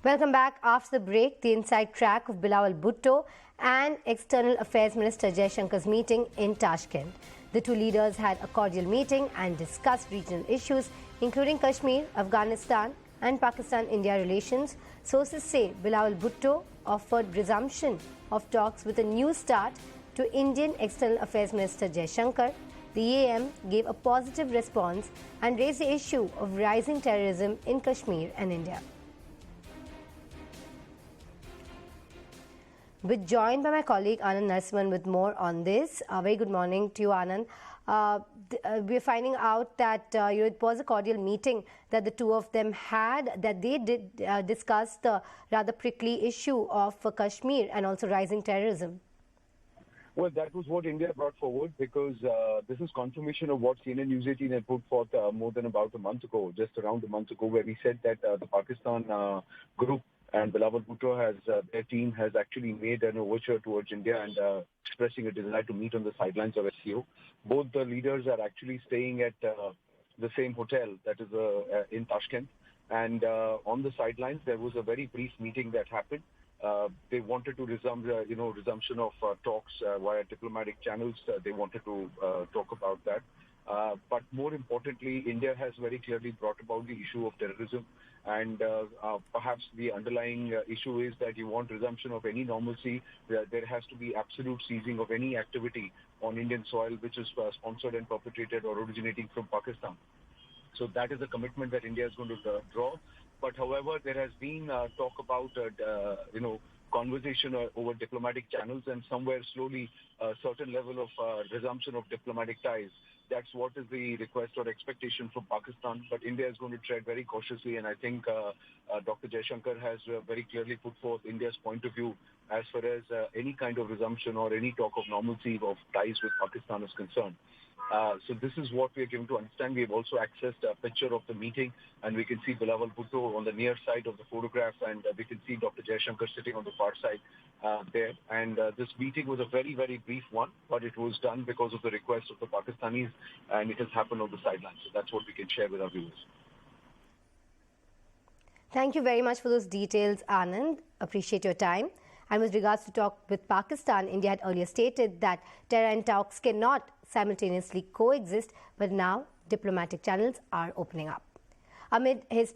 Welcome back. After the break, the inside track of Bilawal Bhutto and External Affairs Minister Jaishankar's meeting in Tashkent. The two leaders had a cordial meeting and discussed regional issues, including Kashmir, Afghanistan and Pakistan-India relations. Sources say Bilawal Bhutto offered resumption of talks with a new start to Indian External Affairs Minister Jaishankar. The EAM gave a positive response and raised the issue of rising terrorism in Kashmir and India. We're joined by my colleague Anand Narasimhan with more on this. Very good morning to you, Anand. We're finding out that it was a cordial meeting that the two of them had, that they did discuss the rather prickly issue of Kashmir and also rising terrorism. Well, that was what India brought forward, because this is confirmation of what CNN News 18 had put forth more than about a month ago, just around a month ago, where we said that the Pakistan group and Bilawal Bhutto their team has actually made an overture towards India and expressing a desire to meet on the sidelines of SCO. Both the leaders are actually staying at the same hotel, that is in Tashkent. And on the sidelines, there was a very brief meeting that happened. They wanted to resumption of talks via diplomatic channels. They wanted to talk about that. But more importantly, India has very clearly brought about the issue of terrorism. And perhaps the underlying issue is that you want resumption of any normalcy. There has to be absolute ceasing of any activity on Indian soil which is sponsored and perpetrated or originating from Pakistan. So that is a commitment that India is going to draw. But however, there has been talk about, conversation over diplomatic channels, and somewhere slowly a certain level of resumption of diplomatic ties. That's what is the request or expectation from Pakistan. But India is going to tread very cautiously, and I think Dr. Jaishankar has very clearly put forth India's point of view as far as any kind of resumption or any talk of normalcy of ties with Pakistan is concerned. So this is what we are given to understand. We have also accessed a picture of the meeting, and we can see Bilawal Bhutto on the near side of the photograph, and we can see Dr. Jaishankar sitting on the far side there. And this meeting was a very, very brief one, but it was done because of the request of the Pakistanis, and it has happened on the sidelines. So that's what we can share with our viewers. Thank you very much for those details, Anand. Appreciate your time. And with regards to talk with Pakistan, India had earlier stated that terror and talks cannot simultaneously coexist, but now diplomatic channels are opening up. Amid his